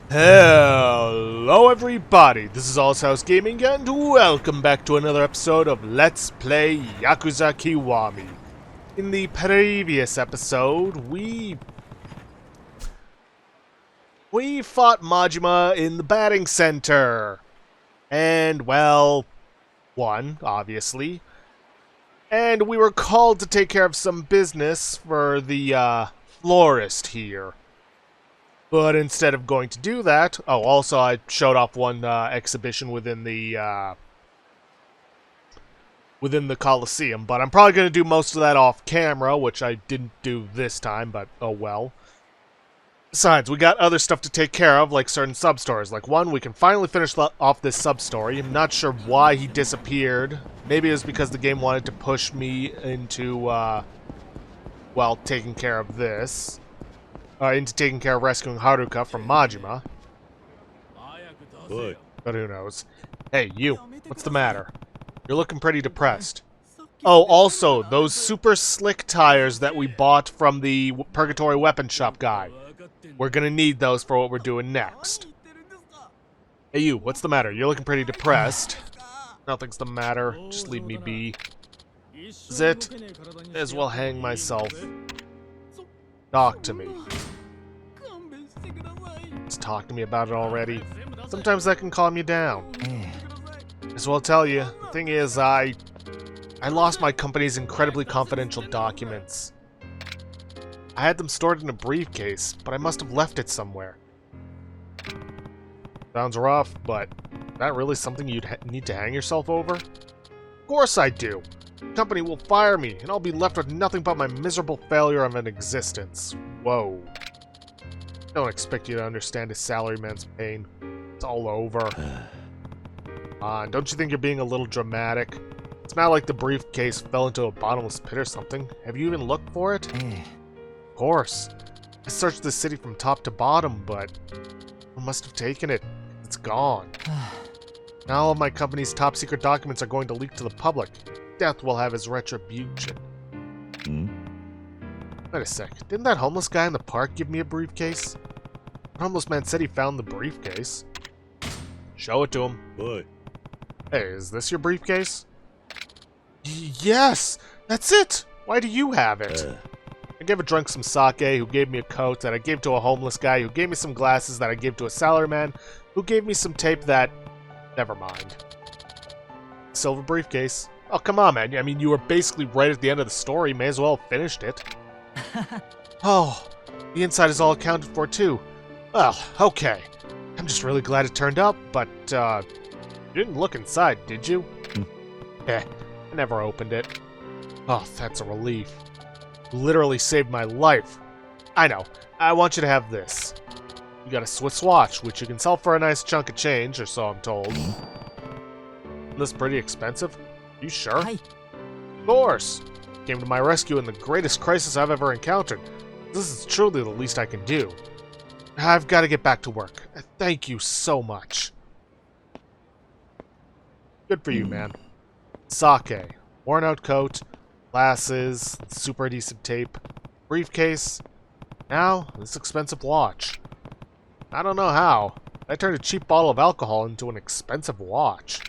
Hello everybody, this is All's Gaming and welcome back to another episode of Let's Play Yakuza Kiwami. In the previous episode, we fought Majima in the batting center. And, well, won, obviously. And we were called to take care of some business for the florist here. But instead of going to do that, oh, also I showed off one exhibition within the Coliseum, but I'm probably going to do most of that off camera, which I didn't do this time, but oh well. Besides, we got other stuff to take care of, like certain sub-stories. Like one, we can finally finish off this sub-story. I'm not sure why he disappeared. Maybe it was because the game wanted to push me into, well, taking care of this. Into taking care of rescuing Haruka from Majima. Good. But who knows. Hey, you. What's the matter? You're looking pretty depressed. Oh, also, those super slick tires that we bought from the Purgatory weapon shop guy. We're gonna need those for what we're doing next. Hey, you. What's the matter? You're looking pretty depressed. Nothing's the matter. Just leave me be. Is it? May as well hang myself. Talk to me. Just talk to me about it already. Sometimes that can calm you down. As well tell you, the thing is, I lost my company's incredibly confidential documents. I had them stored in a briefcase, but I must have left it somewhere. Sounds rough, but is that really something you'd need to hang yourself over? Of course I do! The company will fire me, and I'll be left with nothing but my miserable failure of an existence. Whoa. I don't expect you to understand a salaryman's pain. It's all over. Don't you think you're being a little dramatic? It's not like the briefcase fell into a bottomless pit or something. Have you even looked for it? Of course. I searched the city from top to bottom, but I must have taken it. It's gone. Now all of my company's top secret documents are going to leak to the public. Death will have his retribution. Wait a sec. Didn't that homeless guy in the park give me a briefcase? The homeless man said he found the briefcase. Show it to him. Good. Hey, is this your briefcase? Yes! That's it! Why do you have it? I gave a drunk some sake, who gave me a coat that I gave to a homeless guy, who gave me some glasses that I gave to a salaryman, who gave me some tape that... Never mind. Silver briefcase. Oh, come on, man. I mean, you were basically right at the end of the story. May as well have finished it. Oh, the inside is all accounted for, too. Well, okay. I'm just really glad it turned up, but, you didn't look inside, did you? I never opened it. Oh, that's a relief. Literally saved my life. I know. I want you to have this. You got a Swiss watch, which you can sell for a nice chunk of change, or so I'm told. Isn't this pretty expensive? You sure? Hi. Of course. Came to my rescue in the greatest crisis I've ever encountered. This is truly the least I can do. I've got to get back to work. Thank you so much. Good for you, man. Sake. Worn out coat. Glasses. Super adhesive tape. Briefcase. Now, this expensive watch. I don't know how. I turned a cheap bottle of alcohol into an expensive watch.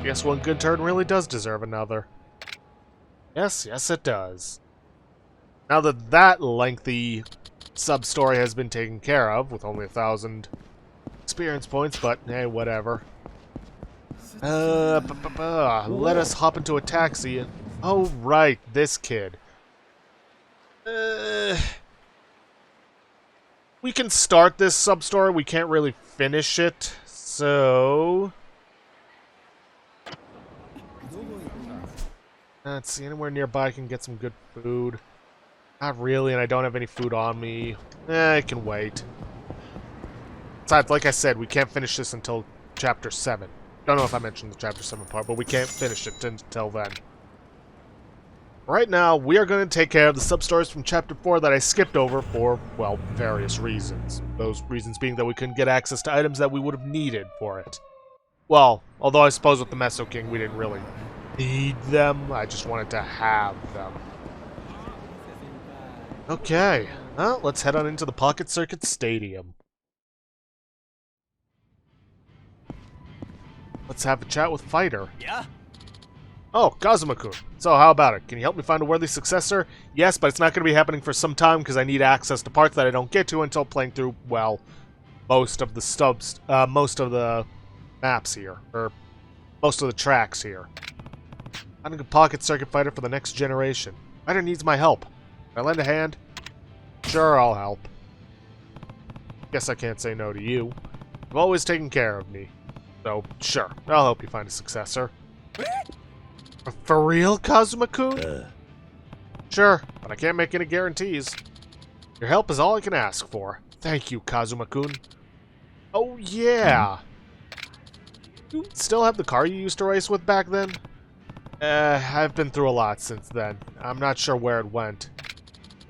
Guess one good turn really does deserve another. Yes, it does. Now that that lengthy sub-story has been taken care of, with only 1,000 experience points, but hey, whatever. Let us hop into a taxi and... Oh, right, this kid. We can start this sub-story, we can't really finish it, so... Let's see, anywhere nearby I can get some good food. Not really, and I don't have any food on me. I can wait. Besides, like I said, we can't finish this until Chapter 7. Don't know if I mentioned the Chapter 7 part, but we can't finish it until then. Right now, we are going to take care of the sub-stories from Chapter 4 that I skipped over for, well, various reasons. Those reasons being that we couldn't get access to items that we would have needed for it. Well, although I suppose with the Meso King we didn't really need them, I just wanted to have them. Okay, well, let's head on into the Pocket Circuit Stadium. Let's have a chat with Fighter. Yeah. Oh, Kazuma-kun. So how about it? Can you help me find a worthy successor? Yes, but it's not going to be happening for some time because I need access to parts that I don't get to until playing through, well, most of the maps here, or most of the tracks here. I need a pocket circuit fighter for the next generation. Fighter needs my help. Can I lend a hand? Sure, I'll help. Guess I can't say no to you. You've always taken care of me. So, sure, I'll help you find a successor. For real, Kazuma-kun? Sure, but I can't make any guarantees. Your help is all I can ask for. Thank you, Kazuma-kun. Oh, yeah. You still have the car you used to race with back then? I've been through a lot since then. I'm not sure where it went.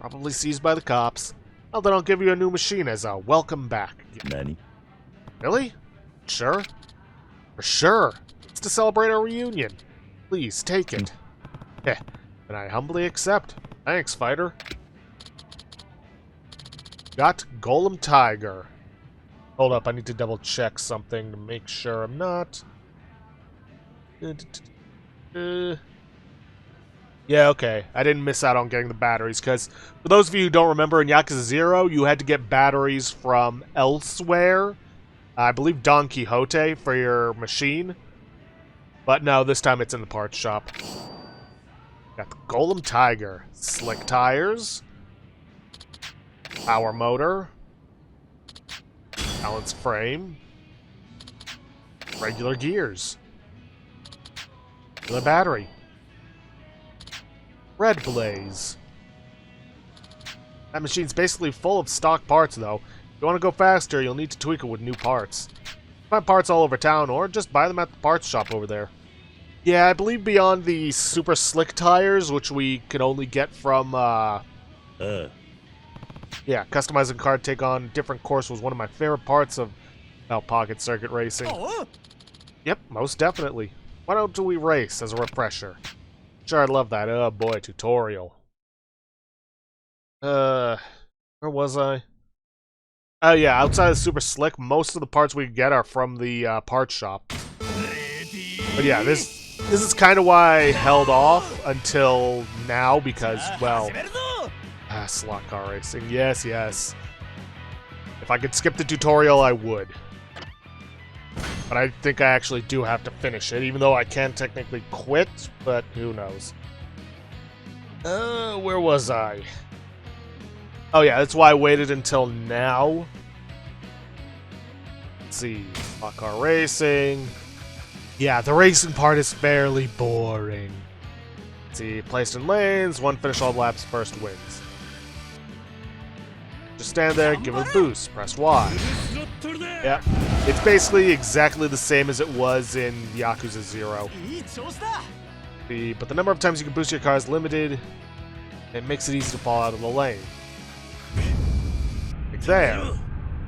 Probably seized by the cops. Well, then I'll give you a new machine as a welcome back. Nani? Really? Sure? For sure. It's to celebrate our reunion. Please, take it. And I humbly accept. Thanks, Fighter. Got Golem Tiger. Hold up, I need to double check something to make sure I'm not. Yeah, okay. I didn't miss out on getting the batteries, because for those of you who don't remember, in Yakuza 0, you had to get batteries from elsewhere. I believe Don Quixote for your machine. But no, this time it's in the parts shop. Got the Golem Tiger. Slick tires. Power motor. Balance frame. Regular gears. Regular battery. Red Blaze. That machine's basically full of stock parts, though. If you want to go faster, you'll need to tweak it with new parts. Find parts all over town, or just buy them at the parts shop over there. Yeah, I believe beyond the super slick tires, which we could only get from, yeah, customizing car to take on different course was one of my favorite parts of pocket circuit racing. Yep, most definitely. Why don't we race as a refresher? Sure, I'd love that. Oh boy, tutorial. Where was I? Oh yeah, outside of Super Slick, most of the parts we get are from the parts shop. But yeah, this is kind of why I held off until now because, well, slot car racing. Yes, yes. If I could skip the tutorial, I would. But I think I actually do have to finish it, even though I can technically quit, but who knows. Where was I? Oh yeah, that's why I waited until now. Let's see. Slot car racing. Yeah, the racing part is fairly boring. Let's see. Placed in lanes, one finish all laps, first wins. Just stand there, give it a boost, press Y. Yep. It's basically exactly the same as it was in Yakuza 0. But the number of times you can boost your car is limited. It makes it easy to fall out of the lane. Like there.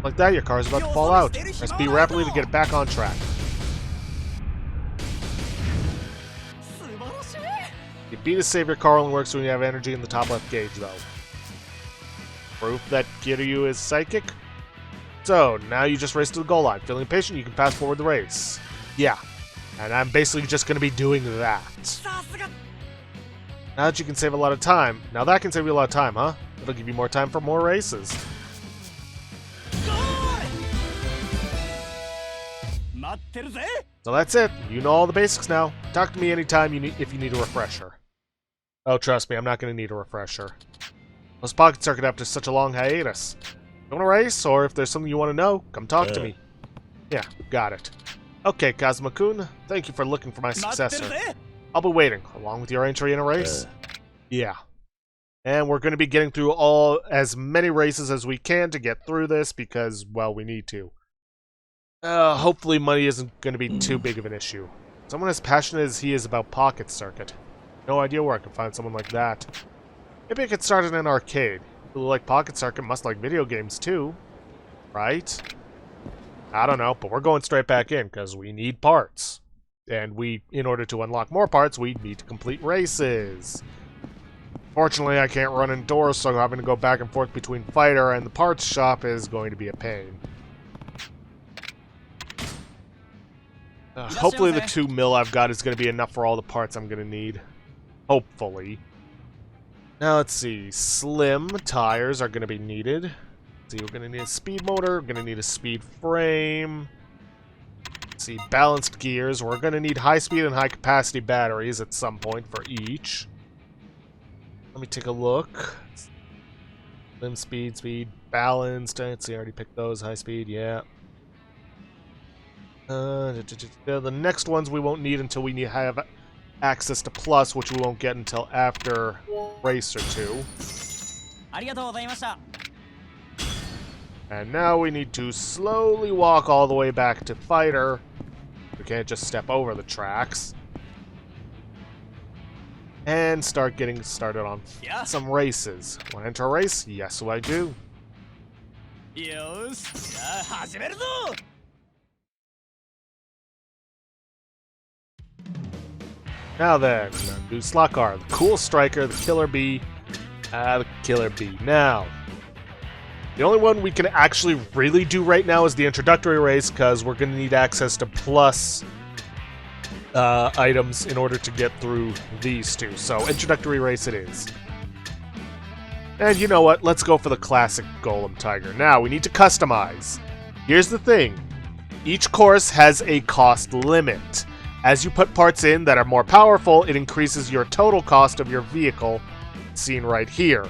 Like that, your car is about to fall out. Press B rapidly to get it back on track. The B to save your car only works when you have energy in the top left gauge, though. Proof that Kiryu is psychic? So, now you just race to the goal line. Feeling impatient, you can fast forward the race. Yeah. And I'm basically just going to be doing that. Now that you can save a lot of time. Now that can save you a lot of time, huh? It'll give you more time for more races. So that's it. You know all the basics now. Talk to me anytime if you need a refresher. Oh, trust me, I'm not going to need a refresher. Let's pocket circuit after such a long hiatus. You want to race, or if there's something you want to know, come talk to me. Yeah, got it. Okay, Kazuma-kun, thank you for looking for my successor. I'll be waiting, along with your entry in a race. Yeah. And we're going to be getting through as many races as we can to get through this, because, well, we need to. Hopefully money isn't going to be too big of an issue. Someone as passionate as he is about pocket circuit. No idea where I can find someone like that. Maybe I could start in an arcade. People who like pocket circuit must like video games too. Right? I don't know, but we're going straight back in because we need parts. And in order to unlock more parts, we need to complete races. Fortunately, I can't run indoors, so having to go back and forth between Fighter and the parts shop is going to be a pain. Hopefully the 2 mil I've got is going to be enough for all the parts I'm going to need. Hopefully. Now let's see. Slim tires are going to be needed. Let's see, we're going to need a speed motor. We're going to need a speed frame. Let's see, balanced gears. We're going to need high speed and high capacity batteries at some point for each. Let me take a look. Slim, speed, balanced. Let's see, I already picked those. High speed, yeah. The next ones we won't need until we have access to Plus, which we won't get until after Racer 2. And now we need to slowly walk all the way back to Fighter. We can't just step over the tracks. And start getting started on some races. Want to enter a race? Yes, I do. Now then, do slot car, the cool striker, the killer bee, the killer bee. Now, the only one we can actually really do right now is the introductory race, because we're going to need access to plus items in order to get through these two. So, introductory race it is. And you know what? Let's go for the classic Golem Tiger. Now, we need to customize. Here's the thing. Each course has a cost limit. As you put parts in that are more powerful, it increases your total cost of your vehicle, seen right here.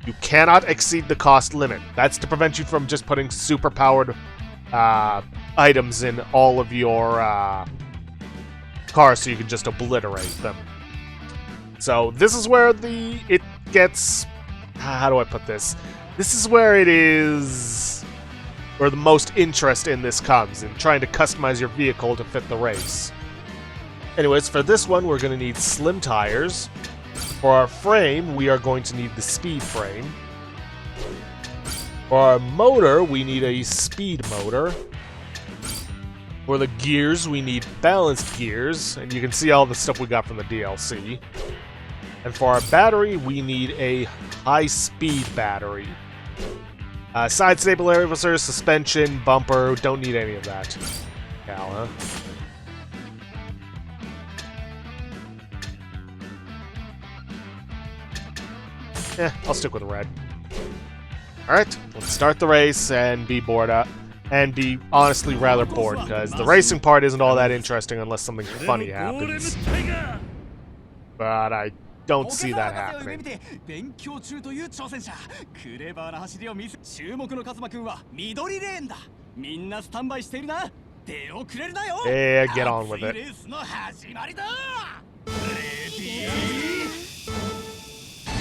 You cannot exceed the cost limit. That's to prevent you from just putting super-powered items in all of your cars so you can just obliterate them. So this is where it gets... How do I put this? This is where it is... where the most interest in this comes, in trying to customize your vehicle to fit the race. Anyways, for this one, we're going to need slim tires. For our frame, we are going to need the speed frame. For our motor, we need a speed motor. For the gears, we need balanced gears. And you can see all the stuff we got from the DLC. And for our battery, we need a high-speed battery. Side stabilizer, suspension, bumper, don't need any of that. Cal, huh? I'll stick with red. Alright, let's start the race and be bored up. And be honestly rather bored, because the racing part isn't all that interesting unless something funny happens. But I don't see that happening. Yeah, get on with it.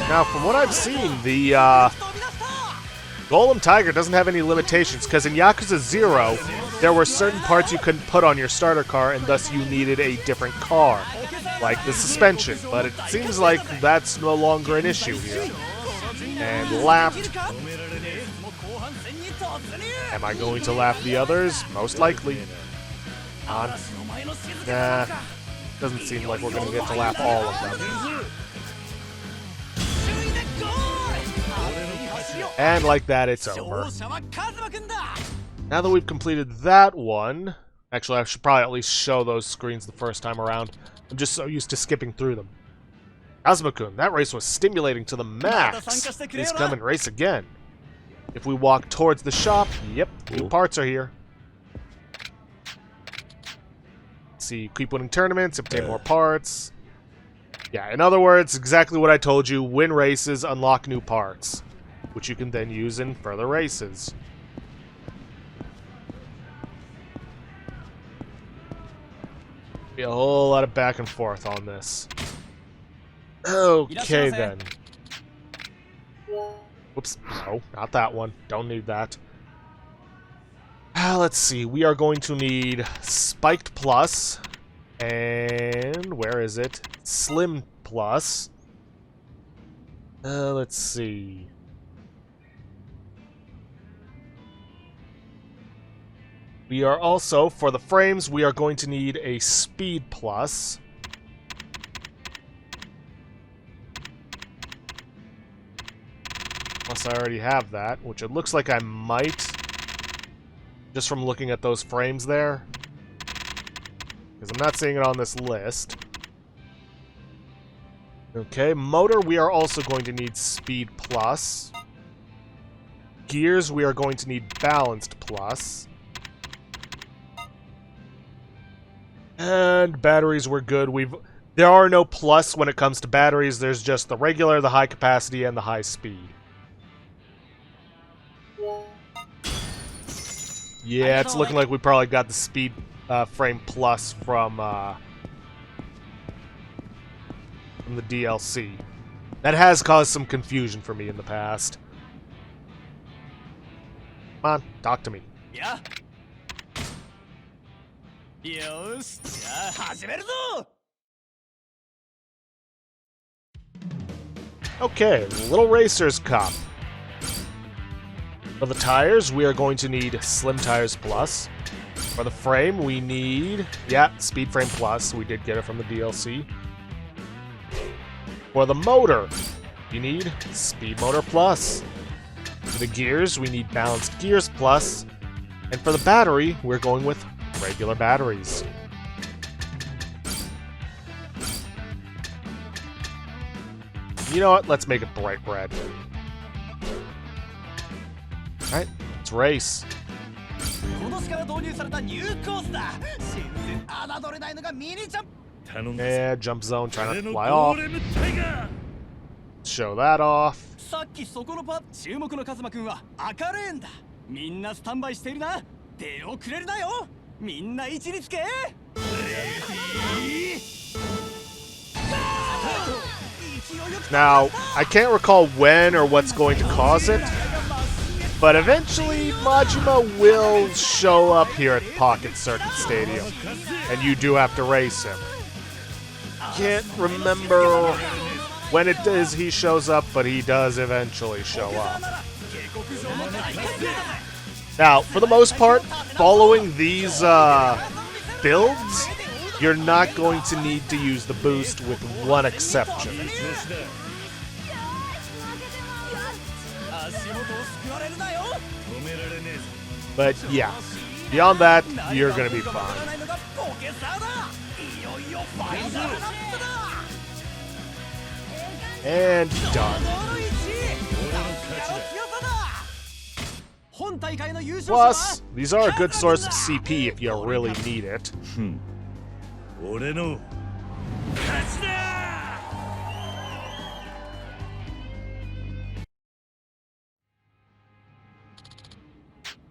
Now, from what I've seen, the Golem Tiger doesn't have any limitations, because in Yakuza 0, there were certain parts you couldn't put on your starter car, and thus you needed a different car, like the suspension. But it seems like that's no longer an issue here. And laughed. Am I going to laugh the others? Most likely. Nah, doesn't seem like we're going to get to laugh all of them. And like that, it's over. Now that we've completed that one... Actually, I should probably at least show those screens the first time around. I'm just so used to skipping through them. Kazuma-kun, that race was stimulating to the max. Please come and race again. If we walk towards the shop, yep, new parts are here. Let's see, keep winning tournaments, obtain more parts. Yeah, in other words, exactly what I told you. Win races, unlock new parts, which you can then use in further races. Be a whole lot of back and forth on this. Okay, then. Whoops. No, not that one. Don't need that. Let's see. We are going to need Spiked Plus. And where is it? Slim Plus. Let's see. We are also, for the frames, we are going to need a Speed Plus. Unless I already have that, which it looks like I might. Just from looking at those frames there. because I'm not seeing it on this list. Okay, motor, we are also going to need speed plus. Gears, we are going to need balanced plus. And batteries, we're good. There are no plus when it comes to batteries. There's just the regular, the high capacity, and the high speed. Yeah, it's looking like we probably got the speed frame plus from the DLC. That has caused some confusion for me in the past. Come on, talk to me. Yeah. Okay, Little Racer's Cup. For the tires, we are going to need Slim Tires Plus. For the frame, we need... yeah, Speed Frame Plus. We did get it from the DLC. For the motor, you need Speed Motor Plus. For the gears, we need Balanced Gears Plus. And for the battery, we're going with regular batteries. You know what? Let's make it bright red. Alright, let's race. Yeah, jump zone, try not to fly off. Show that off. Now, I can't recall when or what's going to cause it, but eventually Majima will show up here at Pocket Circuit Stadium, and you do have to race him. Can't remember when it is he shows up, but he does eventually show up. Now, for the most part, following these builds, you're not going to need to use the boost with one exception. But yeah, beyond that, you're going to be fine. And done. Plus, these are a good source of CP if you really need it.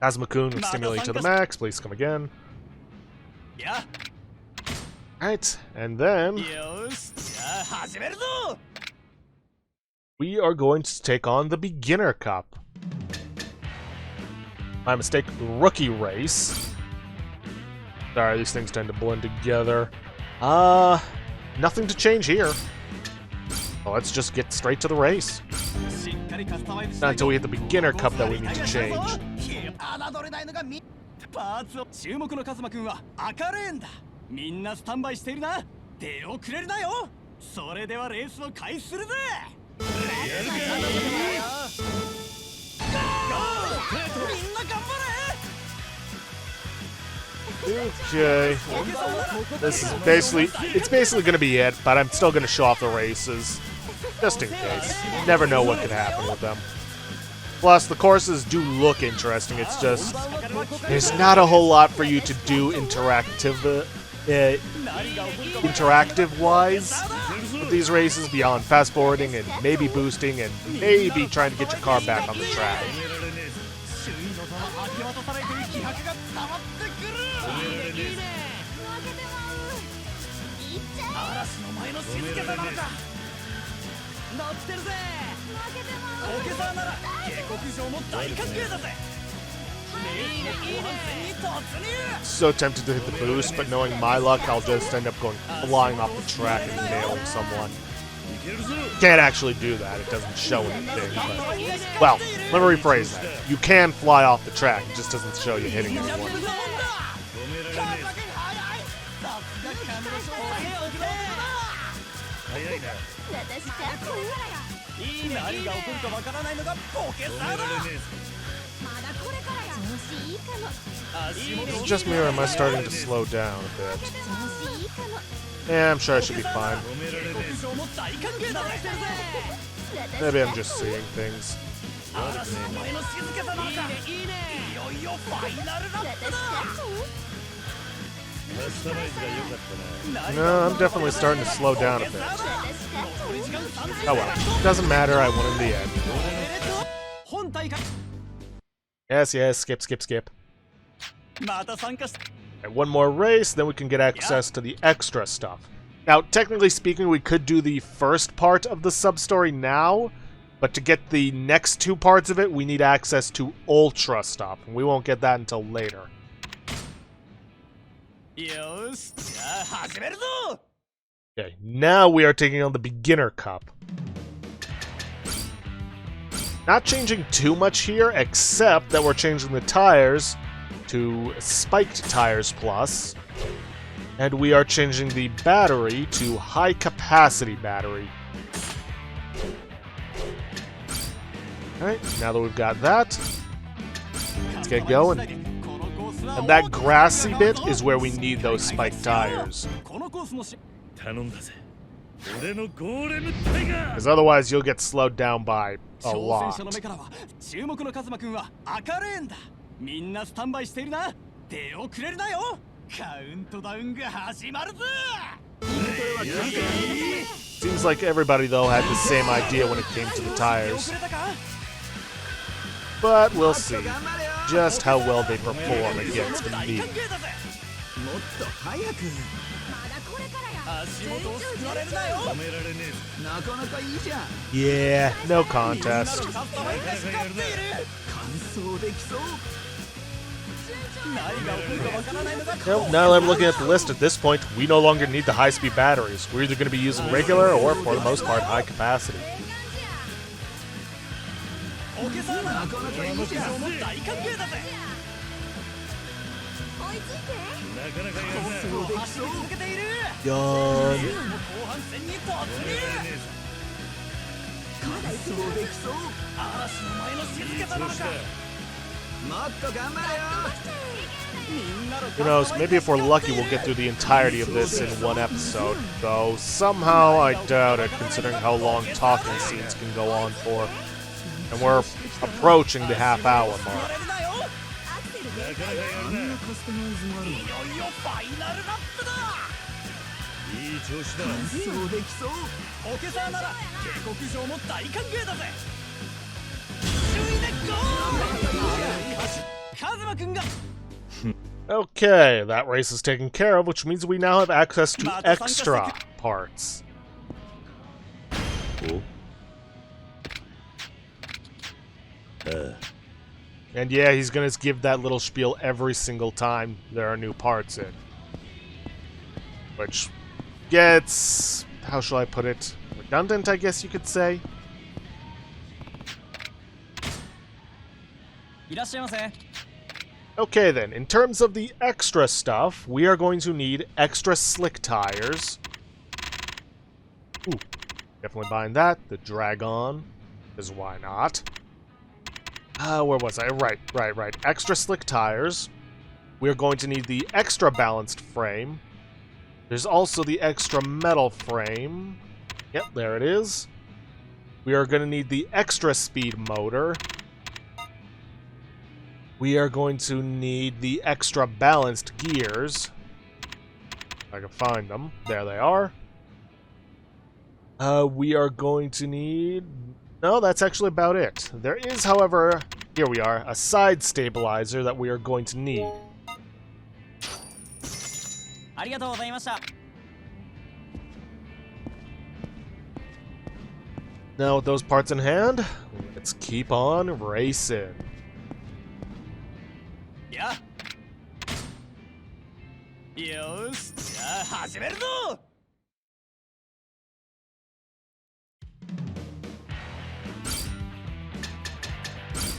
Kazuma-kun with Stimulate to the max, please come again. Alright, and then we are going to take on the Beginner Cup. My mistake, Rookie Race. Sorry, these things tend to blend together. Nothing to change here. Well, let's just get straight to the race. Not until we hit the Beginner Cup that we need to change. Okay. This is basically going to be it, but I'm still going to show off the races. Just in case. You never know what could happen with them. Plus, the courses do look interesting. It's just, there's not a whole lot for you to do interactive-wise with these races beyond fast-forwarding and maybe boosting and maybe trying to get your car back on the track. So tempted to hit the boost, but knowing my luck, I'll just end up going flying off the track and nailing someone. Can't actually do that, it doesn't show anything, but... well, let me rephrase that. You can fly off the track, it just doesn't show you hitting anyone. Is it just me or am I starting to slow down a bit? Yeah, I'm sure I should be fine. Maybe I'm just seeing things. No, I'm definitely starting to slow down a bit. Oh well, doesn't matter, I won in the end. Yes, yes, skip, skip, skip. And one more race, then we can get access to the extra stuff. Now, technically speaking, we could do the first part of the sub-story now, but to get the next two parts of it, we need access to Ultra stuff, and we won't get that until later. Okay, now we are taking on the Beginner Cup. Not changing too much here, except that we're changing the tires to Spiked Tires Plus, and we are changing the battery to High Capacity Battery. Alright, now that we've got that, let's get going. And that grassy bit is where we need those spiked tires. Because otherwise you'll get slowed down by a lot. Seems like everybody though had the same idea when it came to the tires. But we'll see just how well they perform against me. Yeah, no contest. Nope, now that I'm looking at the list at this point, we no longer need the high-speed batteries. We're either going to be using regular or, for the most part, high capacity. Yawn. Who knows, maybe if we're lucky we'll get through the entirety of this in one episode, though somehow I doubt it considering how long talking scenes can go on for. And we're approaching the half-hour mark. Okay, that race is taken care of, which means we now have access to extra parts. Cool. And yeah, he's gonna give that little spiel every single time there are new parts in. Which gets, how shall I put it, redundant, I guess you could say. Okay then, in terms of the extra stuff, we are going to need extra slick tires. Ooh, definitely buying that. The Dragon, because why not? Where was I? Right. Extra slick tires. We're going to need the extra balanced frame. There's also the extra metal frame. Yep, there it is. We are going to need the extra speed motor. We are going to need the extra balanced gears. If I can find them. There they are. We are going to need... No, that's actually about it. There is, however, here we are, a side stabilizer that we are going to need. Now with those parts in hand, let's keep on racing. Yeah.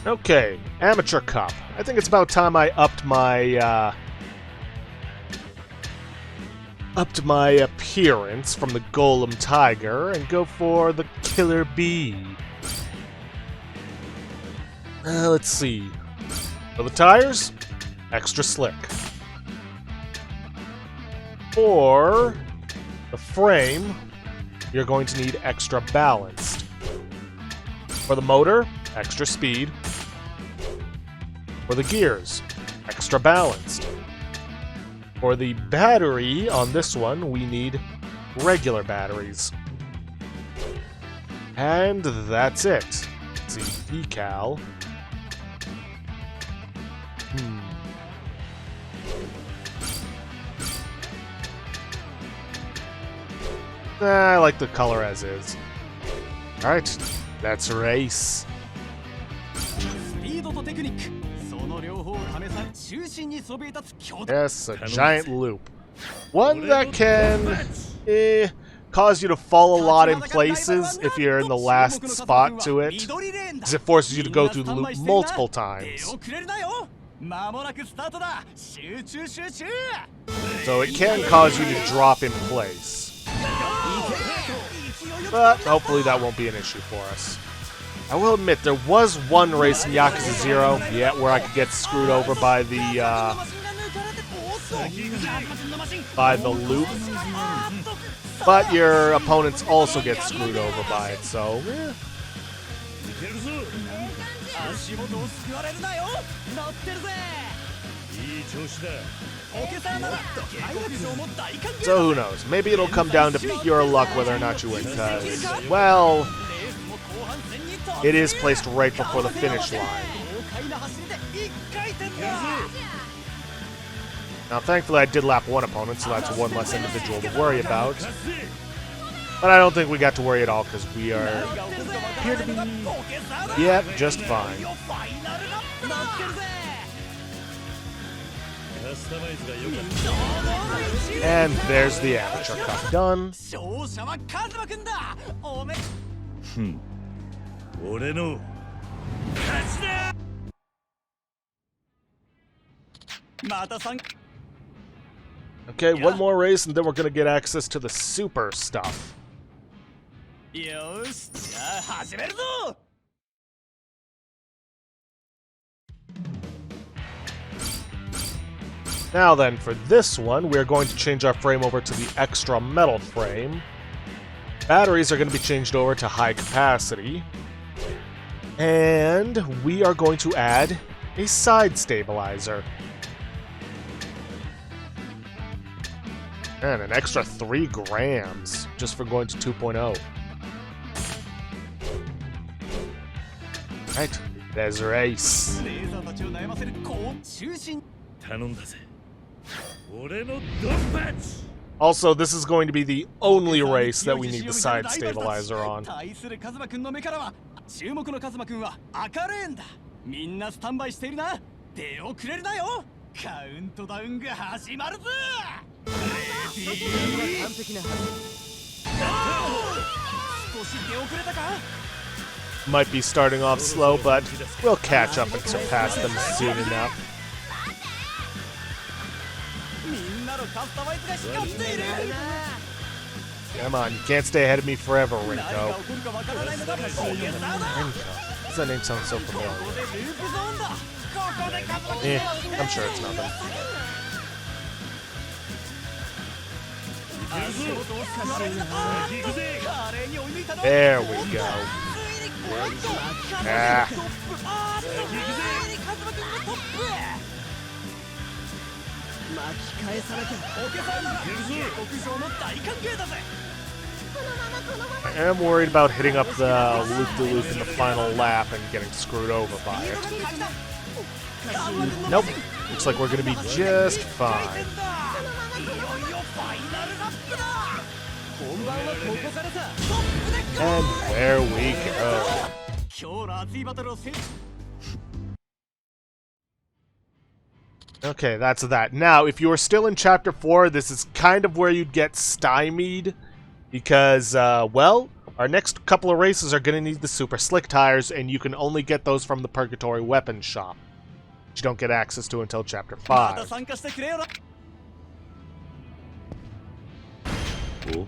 Okay, Amateur Cup. I think it's about time I upped my appearance from the Golem Tiger and go for the Killer Bee. Let's see. For the tires, extra slick. For the frame, you're going to need extra balanced. For the motor, extra speed. For the gears, extra balanced. For the battery on this one, we need regular batteries. And that's it. Let's see, decal. I like the color as is. Alright, let's race. Yes, a giant loop. One that can cause you to fall a lot in places if you're in the last spot to it, because it forces you to go through the loop multiple times. So it can cause you to drop in place. But hopefully that won't be an issue for us. I will admit, there was one race in Yakuza 0, where I could get screwed over by the loop. But your opponents also get screwed over by it, so So who knows? Maybe it'll come down to pure luck whether or not you win, because, well, it is placed right before the finish line. Now, thankfully, I did lap one opponent, so that's one less individual to worry about. But I don't think we got to worry at all, because we appear to be, yep, just fine. And there's the amateur cup done. Okay, one more race and then we're gonna get access to the super stuff. Now then, for this one, we're going to change our frame over to the extra metal frame. Batteries are going to be changed over to high capacity. And we are going to add a side stabilizer. And an extra 3 grams just for going to 2.0. Right, there's a race. Also, this is going to be the only race that we need the side stabilizer on. Might be starting off slow, but we'll catch up and surpass them soon enough. Come on, you can't stay ahead of me forever, Rinko. Rinko? Does that name sound so familiar? I'm sure it's nothing. There we go. Ah. I am worried about hitting up the loop-de-loop in the final lap and getting screwed over by it. Nope. Looks like we're going to be just fine. And there we go. Okay, that's that. Now, if you are still in Chapter 4, this is kind of where you'd get stymied. Because, well, our next couple of races are going to need the super slick tires, and you can only get those from the Purgatory weapons shop, which you don't get access to until Chapter 5. Cool.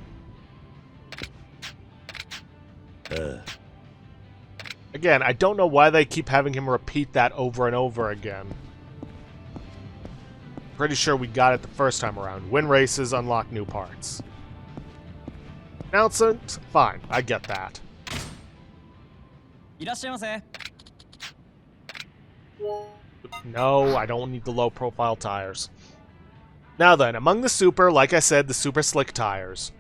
Again, I don't know why they keep having him repeat that over and over again. Pretty sure we got it the first time around. Win races, unlock new parts. Announcement? Fine, I get that. No, I don't need the low-profile tires. Now then, among the super, like I said, the super slick tires.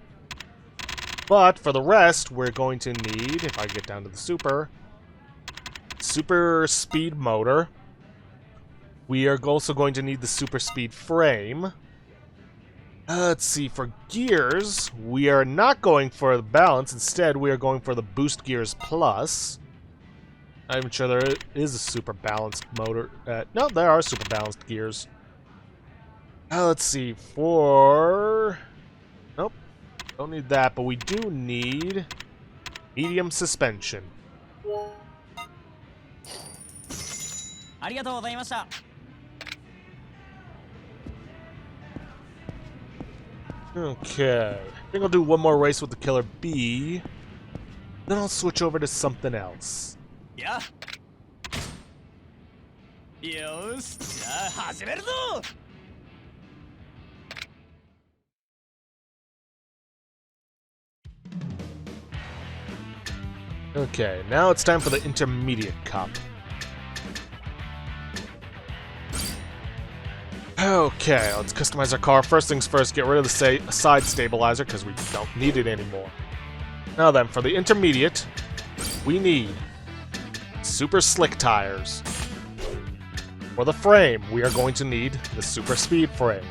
But for the rest, we're going to need, if I get down to the super speed motor. We are also going to need the super speed frame. Let's see, for gears, we are not going for the balance. Instead, we are going for the boost gears plus. Not even sure there is a super balanced motor. No, there are super balanced gears. Let's see, for... Nope, don't need that, but we do need medium suspension. Okay, I think I'll do one more race with the Killer Bee. Then I'll switch over to something else. Yeah. Okay, now it's time for the Intermediate Cup. Okay, let's customize our car. First things first, get rid of the side stabilizer because we don't need it anymore. Now then, for the Intermediate, we need super slick tires. For the frame, we are going to need the super speed frame.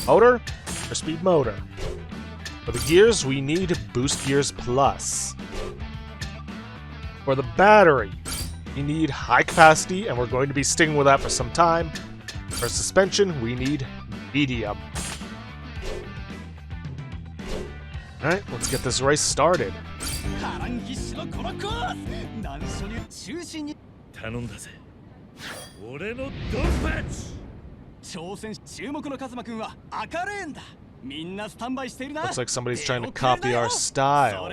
Motor, super speed motor. For the gears, we need boost gears plus. For the battery, we need high capacity, and we're going to be sticking with that for some time. For suspension, we need medium. Alright, let's get this race started. Looks like somebody's trying to copy our style.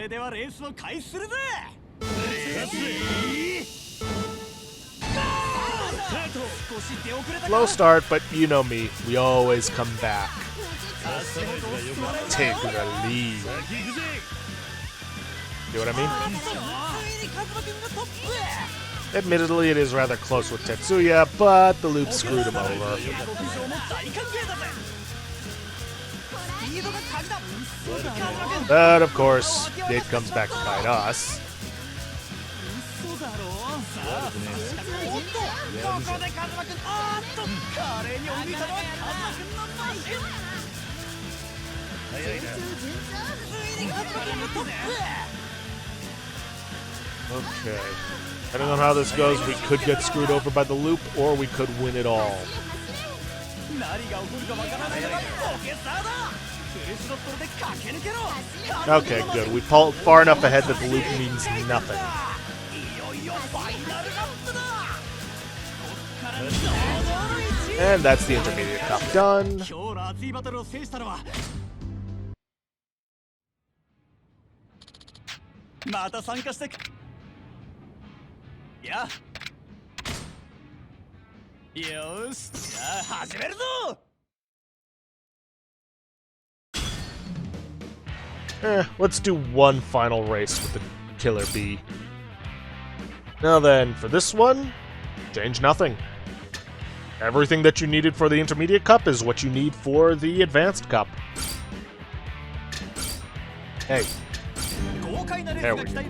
Slow start, but you know me, we always come back. Take the lead. See what I mean? Admittedly, it is rather close with Tetsuya, but the loop screwed him over. But of course, Dave comes back to fight us. Okay. Depending on how this goes, we could get screwed over by the loop, or we could win it all. Okay, good. We pulled far enough ahead that the loop means nothing. And that's the Intermediate Cup done. Let's do one final race with the Killer Bee. Now then, for this one, change nothing. Everything that you needed for the Intermediate Cup is what you need for the Advanced Cup. Hey. There we go.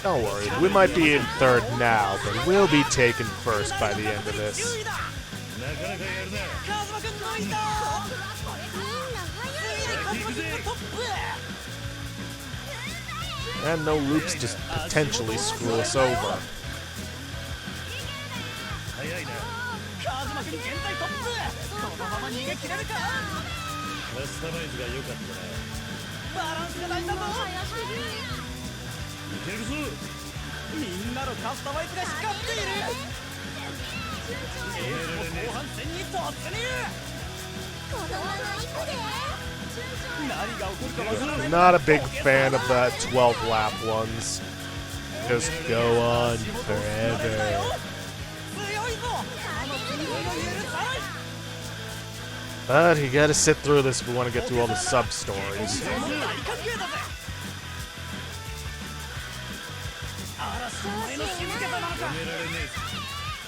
Don't worry, we might be in third now, but we'll be taken first by the end of this. And no loops just potentially screw us over. Not a big fan of the 12 lap ones. Just go on forever. But you gotta sit through this if we want to get through all the sub-stories.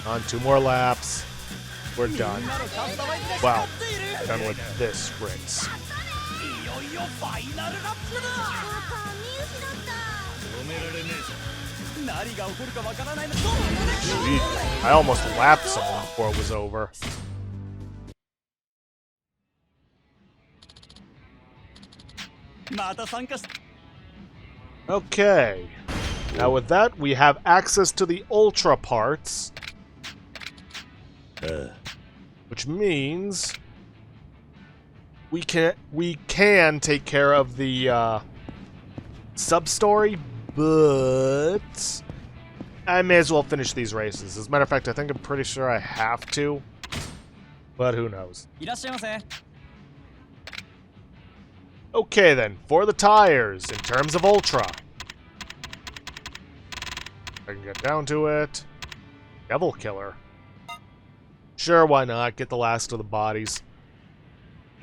On 2 more laps. We're done. Wow. Done with this race. Jeez, I almost lapped someone before it was over. Okay. Now with that, we have access to the Ultra parts. Which means we can take care of the sub-story, but I may as well finish these races. As a matter of fact, I think I'm pretty sure I have to, but who knows. Okay then, for the tires, in terms of Ultra. I can get down to it. Devil Killer. Sure, why not? Get the last of the bodies.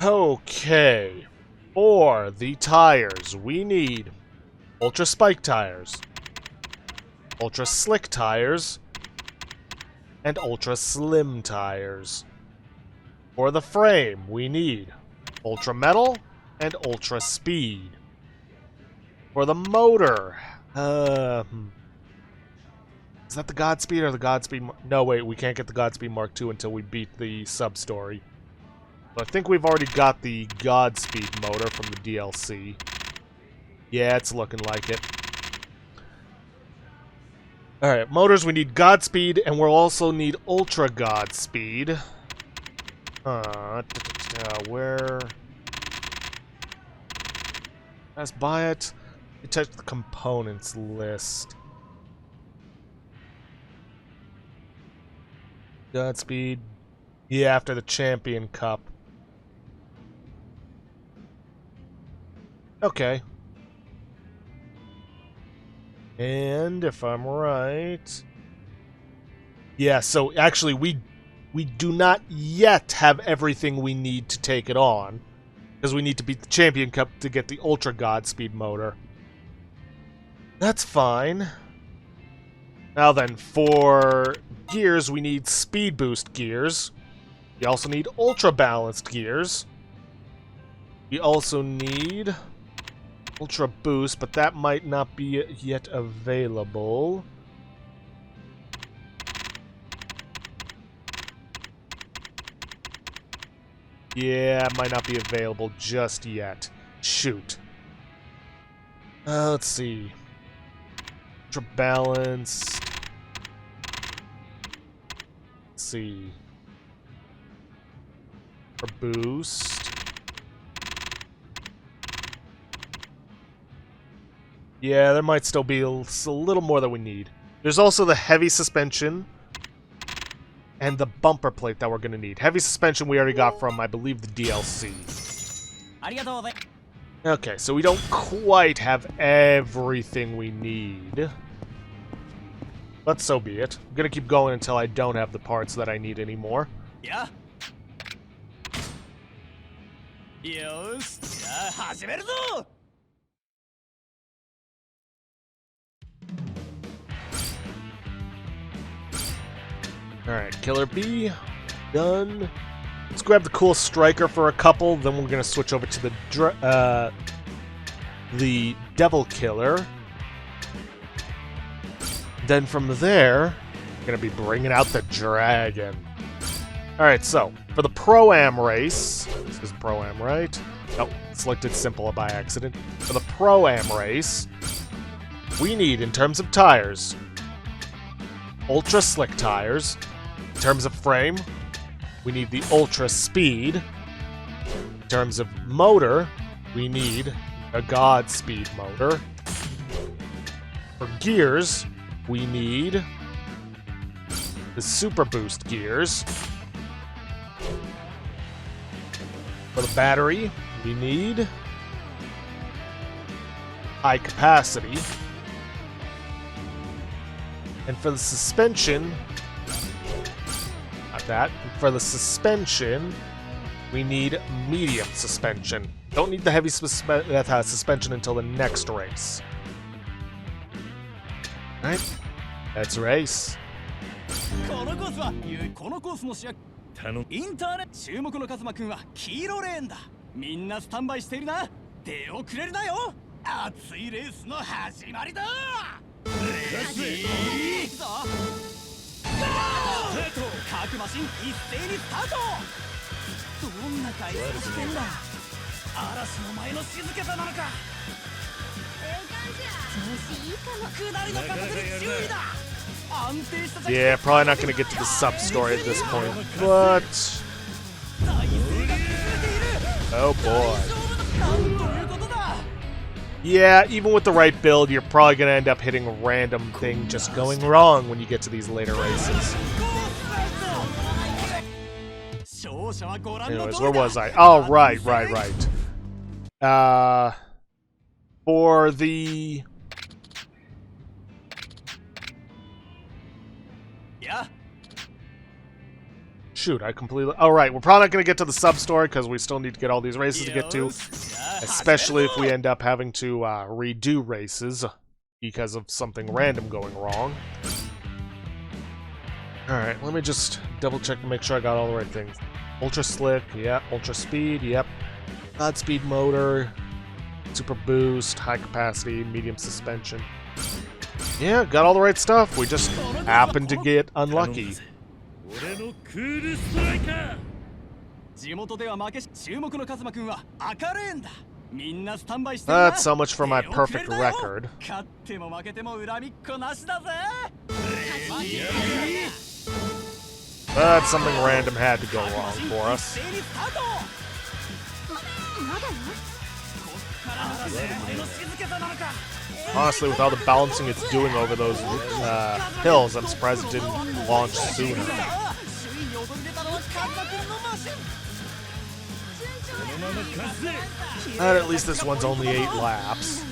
Okay. For the tires, we need Ultra Spike tires, Ultra Slick tires, and Ultra Slim tires. For the frame, we need Ultra Metal and Ultra Speed. For the motor, is that the Godspeed or the Godspeed? No, wait, we can't get the Godspeed Mark II until we beat the sub-story. But I think we've already got the Godspeed motor from the DLC. Yeah, it's looking like it. Alright, motors, we need Godspeed, and we'll also need Ultra Godspeed. Where? Let's buy it. Touch the components list. Godspeed. Yeah, after the Champion Cup. Okay. And if I'm right... Yeah, so actually we do not yet have everything we need to take it on. Because we need to beat the Champion Cup to get the Ultra Godspeed motor. That's fine. Now then, for gears, we need Speed Boost gears. We also need Ultra Balanced gears. We also need Ultra Boost, but that might not be yet available. Yeah, it might not be available just yet. Shoot. Let's see. Ultra Balanced. Let's see. For Boost. Yeah, there might still be a little more that we need. There's also the heavy suspension and the bumper plate that we're going to need. Heavy suspension we already got from, I believe, the DLC. Okay, so we don't quite have everything we need. But so be it. I'm going to keep going until I don't have the parts that I need anymore. Yeah. Alright, Killer B. Done. Let's grab the cool striker for a couple, then we're going to switch over to the Devil Killer. Then from there, we're going to be bringing out the Dragon. Alright, so, for the Pro-Am race, this is Pro-Am, right? Nope, selected Simple by accident. For the Pro-Am race, we need, in terms of tires, Ultra Slick tires. In terms of frame, we need the Ultra Speed. In terms of motor, we need a Godspeed motor. For gears, we need the Super Boost gears. For the battery, we need high capacity. And for the suspension, not that. For the suspension, we need medium suspension. Don't need the heavy suspension until the next race. Alright, let's race. このコースはこのコースの主役インターネット注目のカズマくんは黄色レーンだみんなスタンバイしているな出遅れるなよ熱いレースの始まりだレースだ各マシン一斉にスタートどんな回数してんだ嵐の前の静けさなのか調子いいかも下りの加速に注意だ Yeah, probably not going to get to the sub-story at this point, but... Oh boy. Yeah, even with the right build, you're probably going to end up hitting a random thing just going wrong when you get to these later races. Anyways, where was I? Oh, right. For the... Shoot, I completely... Oh, right. We're probably not going to get to the sub-story because we still need to get all these races to get to. Especially if we end up having to redo races because of something random going wrong. Alright, let me just double-check to make sure I got all the right things. Ultra Slick, yep. Ultra Speed, yep. Godspeed Motor. Super Boost, High Capacity, Medium Suspension. Yeah, got all the right stuff. We just happened to get unlucky. That's so much for my perfect record. But something random had to go wrong for us. Honestly, with all the balancing it's doing over those hills, I'm surprised it didn't launch sooner. But at least this one's only 8 laps.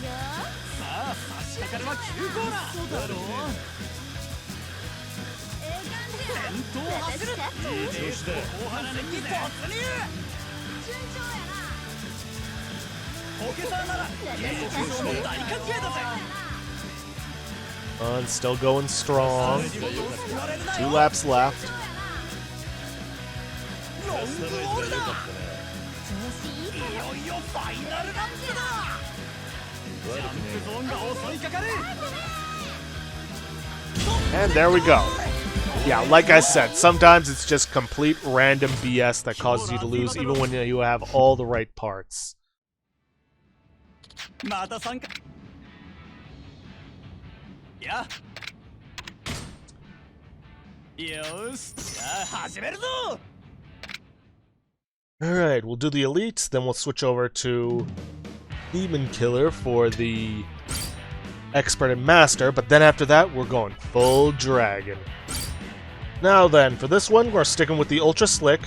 Still going strong. 2 laps left. And there we go. Yeah, like I said, sometimes it's just complete random BS that causes you to lose even when you have all the right parts. Alright, we'll do the elites, then we'll switch over to Demon Killer for the Expert and Master, but then after that, we're going full Dragon. Now then, for this one, we're sticking with the Ultra Slick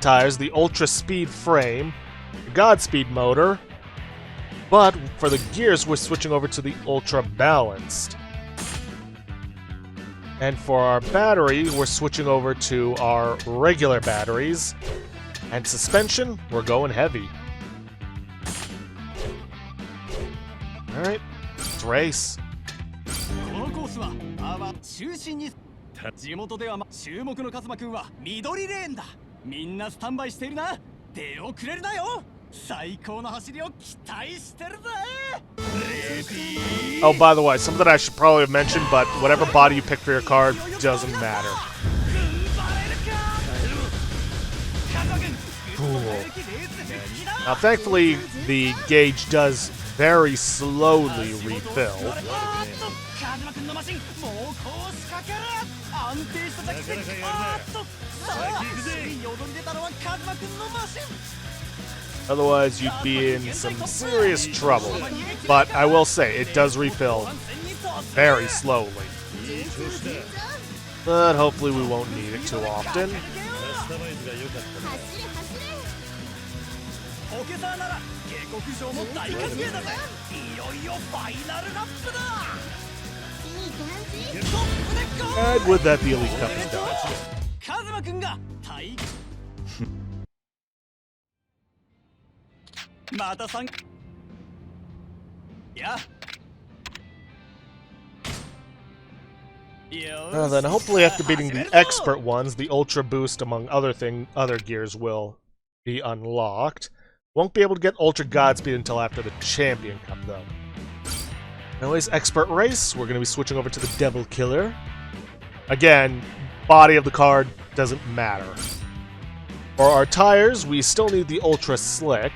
tires, the Ultra Speed frame, the Godspeed motor, but for the gears, we're switching over to the Ultra Balanced. And for our battery, we're switching over to our regular batteries. And suspension, we're going heavy. Alright, let's race. Oh, by the way, something I should probably have mentioned, but whatever body you pick for your car doesn't matter. Cool. Now, thankfully, the gauge does very slowly refill. Otherwise, you'd be in some serious trouble. But I will say, it does refill very slowly. But hopefully we won't need it too often. And with that, the Elite Cup is done. Then hopefully after beating the expert ones, the Ultra Boost among other gears will be unlocked. Won't be able to get Ultra Godspeed until after the Champion Cup though. Anyways, expert race, we're going to be switching over to the Devil Killer. Again, body of the card doesn't matter. For our tires, we still need the Ultra Slick.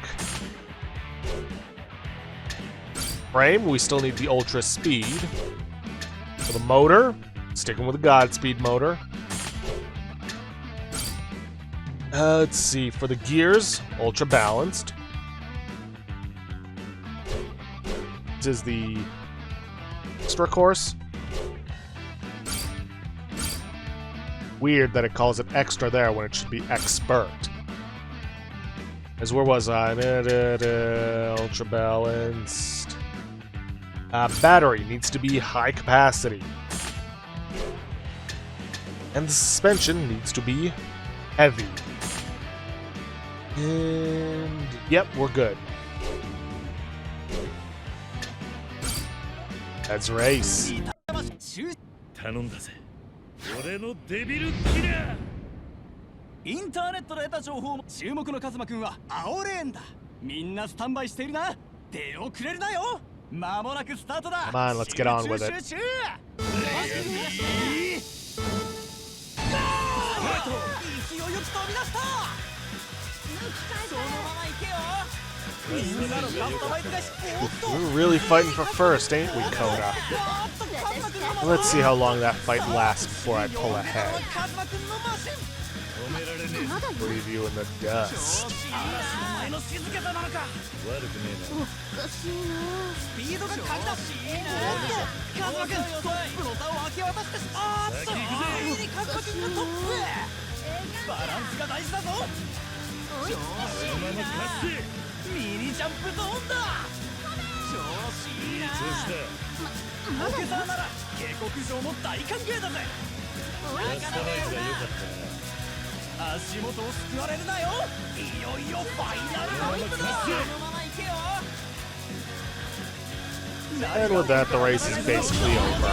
Frame, we still need the Ultra Speed. For the motor, sticking with the Godspeed motor. Let's see, for the gears, Ultra Balanced. This is the extra course. Weird that it calls it extra there when it should be expert. As where was I? Ultra Balanced. Battery needs to be high capacity. And the suspension needs to be heavy. And yep, we're good. Let's race. 頼んだぜ。俺のデビルキラー。インターネットで得た情報も注目のカズマくんは青レーンだ。みんなスタンバイしているな。出遅れるなよ。間もなくスタートだ。 Come on, let's get on with it. 勢いよく飛び出した。そのまま行けよ。 We're really fighting for first, ain't we, Koda? Let's see how long that fight lasts before I pull ahead. Leave you in the dust. And with that, the race is basically over.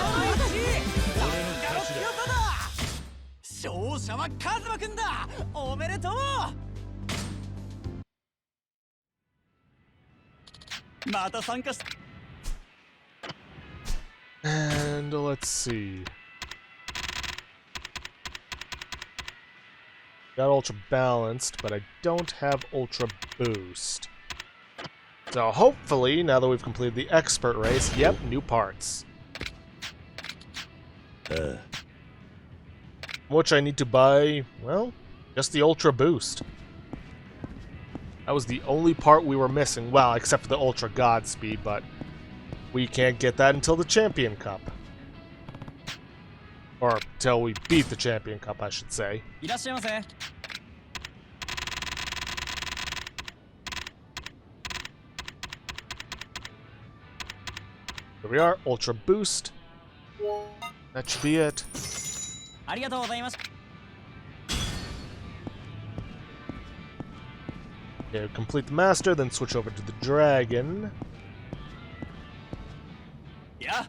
勝者はカズマくんだ。おめでとう。また参加し And let's see. Got Ultra Balanced, but I don't have Ultra Boost. So hopefully, now that we've completed the expert race, yep, new parts. Which I need to buy, well, just the Ultra Boost. That was the only part we were missing, well, except for the Ultra Godspeed, but we can't get that until the Champion Cup. Or until we beat the Champion Cup, I should say. Here we are, Ultra Boost. That should be it. Okay, complete the Master, then switch over to the Dragon. Yeah.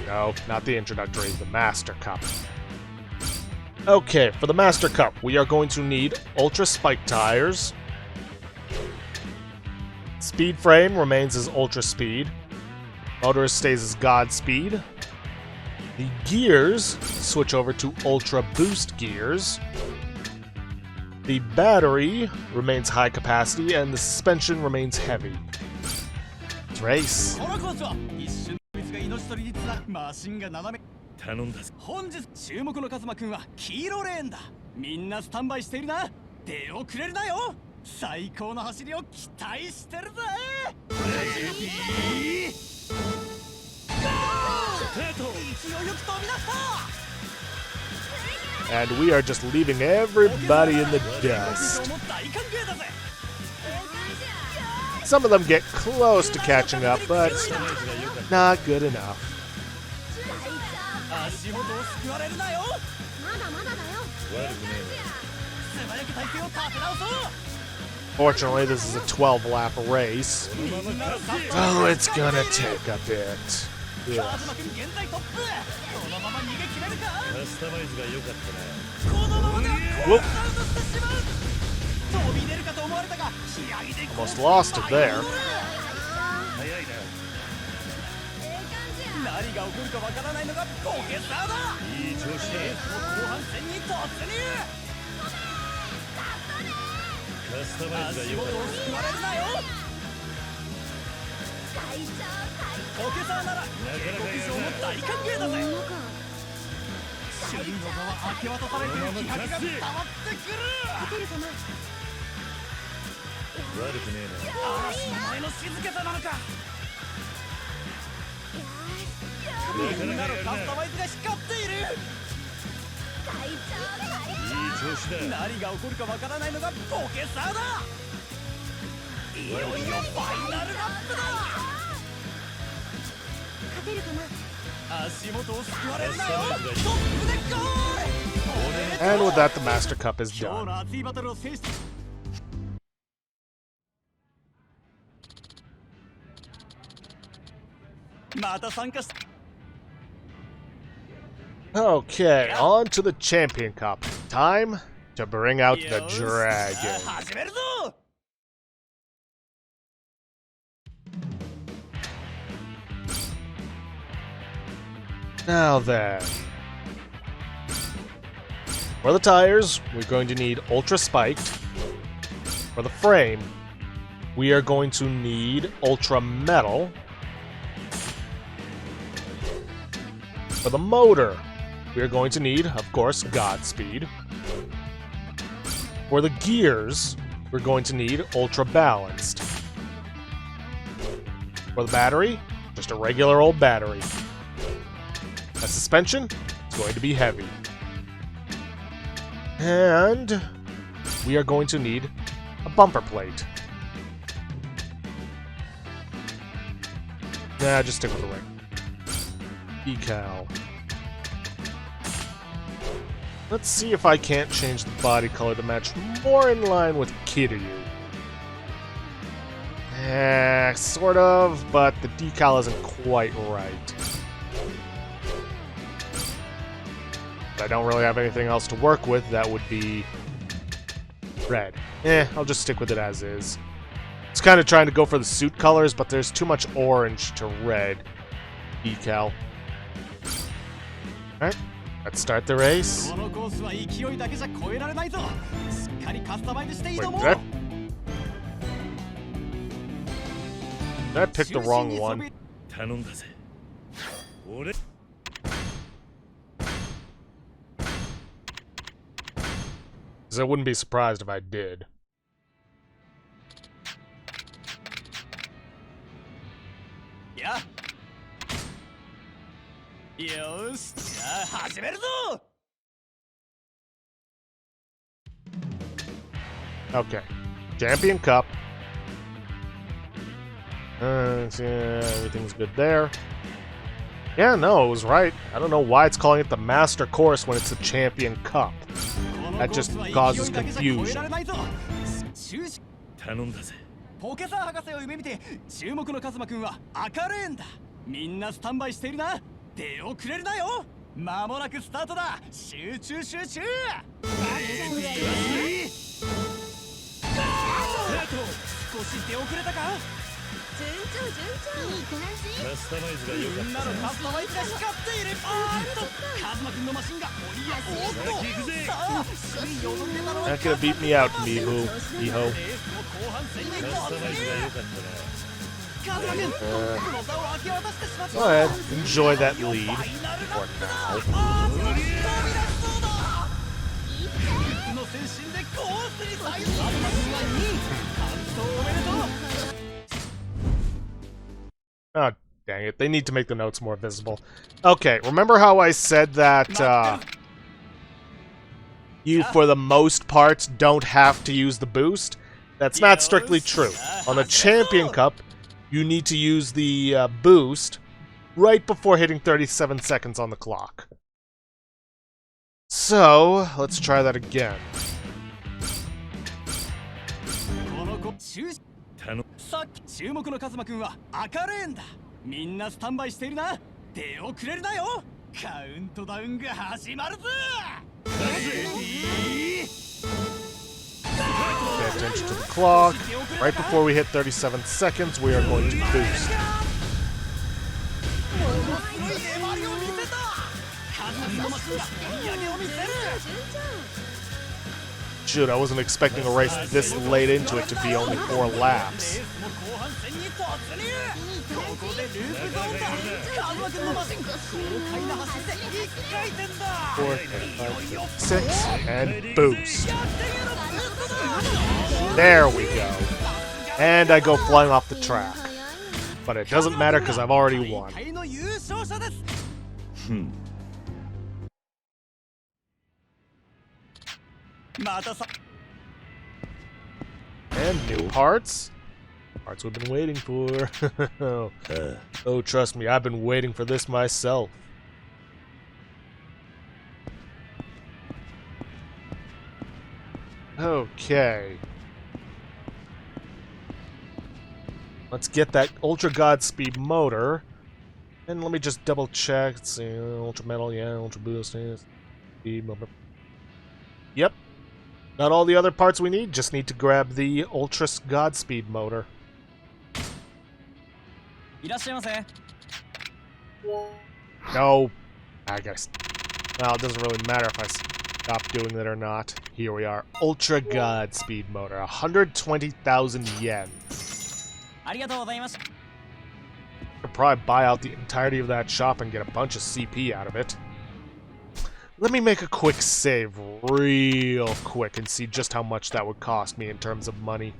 No, not the introductory, the Master Cup. Okay, for the Master Cup, we are going to need Ultra Spike Tires. Speed Frame remains as Ultra Speed. Motor stays as Godspeed. The gears switch over to Ultra Boost gears. The battery remains high capacity, and the suspension remains heavy. Let's race. 頼んだぜ。本日注目のカズマくんは黄色レーンだ。みんなスタンバイしているな。出遅れるなよ。最高の走りを期待してるぜ。勢いよく飛び出した。 And we are just leaving everybody in the dust. Some of them get close to catching up, but not good enough. Fortunately, this is a 12-lap race. Oh, it's gonna take a bit. Yeah. Whoop. Almost lost it there. And with that, the Master Cup is done. Okay, on to the Champion Cup. Time to bring out the dragon. Now then. For the tires, we're going to need Ultra Spiked. For the frame, we are going to need Ultra Metal. For the motor, we are going to need, of course, Godspeed. For the gears, we're going to need Ultra Balanced. For the battery, just a regular old battery. A suspension, it's going to be heavy. And we are going to need a bumper plate. Nah, just stick with the ring. Decal. Let's see if I can't change the body color to match more in line with Kiryu. Sort of, but the decal isn't quite right. I don't really have anything else to work with. That would be red. I'll just stick with it as is. It's kind of trying to go for the suit colors, but there's too much orange to red decal. Alright, let's start the race. Wait, did I pick the wrong one? I wouldn't be surprised if I did. Yeah. Okay. Champion Cup. Everything's good there. Yeah, no, it was right. I don't know why it's calling it the Master Course when it's the Champion Cup. That just causes confusion. Not gonna beat me out, Miho. Go ahead, enjoy that lead for now. Oh, dang it. They need to make the notes more visible. Okay, remember how I said that you, for the most part, don't have to use the boost? That's not strictly true. On the Champion Cup, you need to use the boost right before hitting 37 seconds on the clock. So, let's try that again. Pay attention to the clock. Right before we hit 37 seconds, we are going to boost. Shoot, I wasn't expecting a race this late into it to be only 4 laps. 4, 5, 6, and boost. There we go. And I go flying off the track. But it doesn't matter because I've already won. And new parts. Parts we've been waiting for. Oh, trust me, I've been waiting for this myself. Okay. Let's get that Ultra Godspeed motor. And let me just double check. Let's see, Ultra Metal, yeah, Ultra Boost, speed motor. Yep. Got all the other parts we need, just need to grab the Ultra Godspeed motor. No. I guess. Well, it doesn't really matter if I stop doing that or not. Here we are. Ultra Godspeed motor. 120,000 yen. Could probably buy out the entirety of that shop and get a bunch of CP out of it. Let me make a quick save real quick and see just how much that would cost me in terms of money.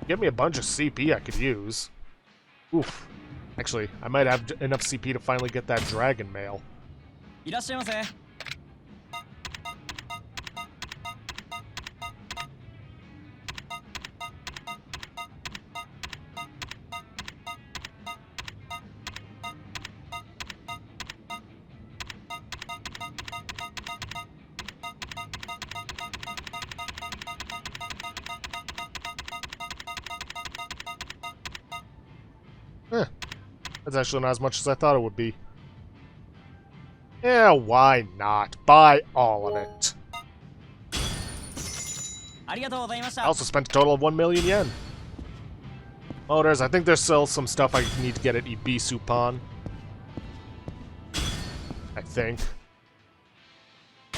Give me a bunch of CP I could use. Oof. Actually, I might have enough CP to finally get that dragon mail. That's actually not as much as I thought it would be. Yeah, why not? Buy all of it. I also spent a total of 1 million yen. Motors, I think there's still some stuff I need to get at Ibisupan. I think.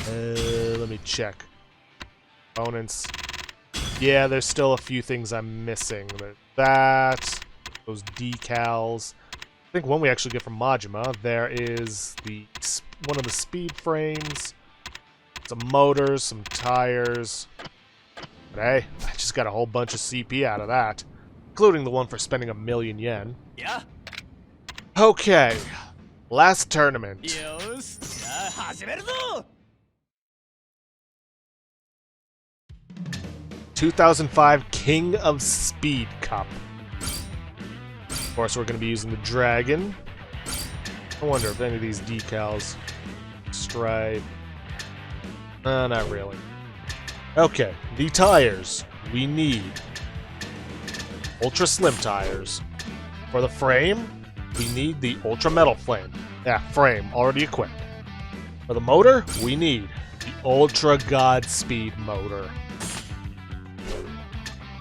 Let me check. Components. Yeah, there's still a few things I'm missing. That, those decals. I think one we actually get from Majima. There is one of the speed frames, some motors, some tires. But hey, I just got a whole bunch of CP out of that, including the one for spending 1 million yen. Yeah. Okay, last tournament. 2005 King of Speed Cup. Of course, we're going to be using the Dragon. I wonder if any of these decals... Stripe... not really. Okay, the tires. We need... Ultra Slim tires. For the frame, we need the Ultra Metal frame. Yeah, frame, already equipped. For the motor, we need the Ultra Godspeed motor.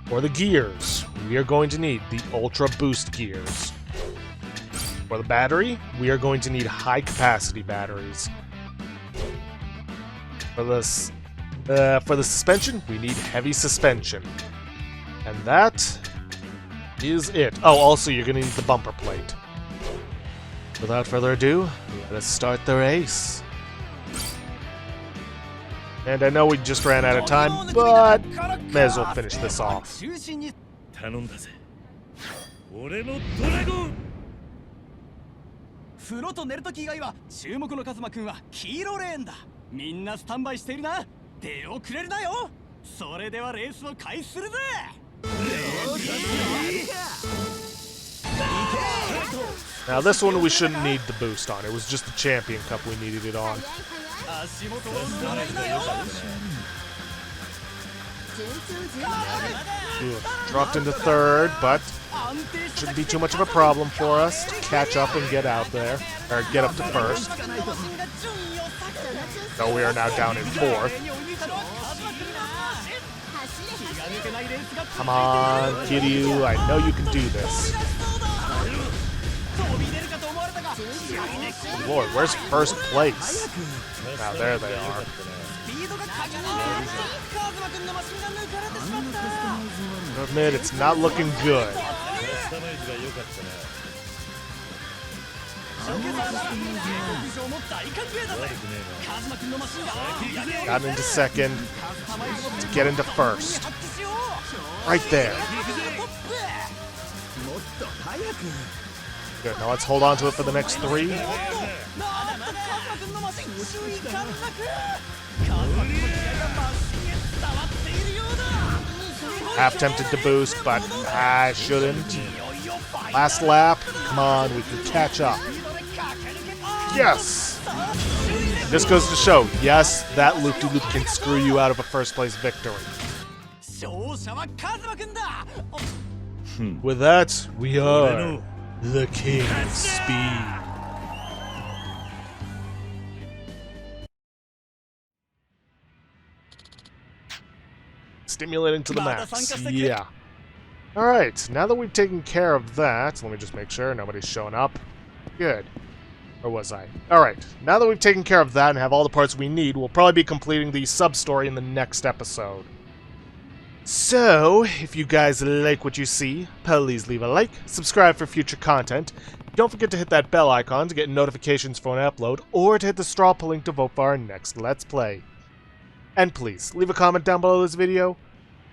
For the gears, we are going to need the Ultra Boost gears. For the battery, we are going to need high capacity batteries. For the suspension, we need heavy suspension. And that is it. Oh, also, you're gonna need the bumper plate. Without further ado, let us start the race. And I know we just ran out of time, but may as well finish this off. 頼んだぜ俺のドラゴン風呂と寝るとき以外は注目のカズマくんは黄色レーンだ。みんなスタンバイしているな。出遅れるなよ。それではレースを開始するぜ。 Now this one we shouldn't need the boost on. It was just the Champion Cup we needed it on. Dropped into third, but shouldn't be too much of a problem for us to catch up and get out there, or get up to first. So we are now down in fourth. Come on, Kiryu, I know you can do this. Lord, where's first place? Now there they are. I admit, it's not looking good. Got into second to get into first. Right there. Good, now let's hold on to it for the next three. Half tempted to boost, but I shouldn't. Last lap. Come on, we can catch up. Yes! This goes to show, yes, that loop-de-loop can screw you out of a first-place victory. With that, we are the King of Speed. Stimulating to the max. Yeah. Alright, now that we've taken care of that, let me just make sure nobody's showing up. Good. Or was I? Alright, now that we've taken care of that and have all the parts we need, we'll probably be completing the sub-story in the next episode. So, if you guys like what you see, please leave a like, subscribe for future content, don't forget to hit that bell icon to get notifications for an upload, or to hit the straw poll link to vote for our next Let's Play. And please, leave a comment down below this video.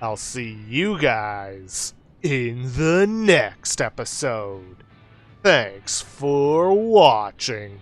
I'll see you guys in the next episode. Thanks for watching.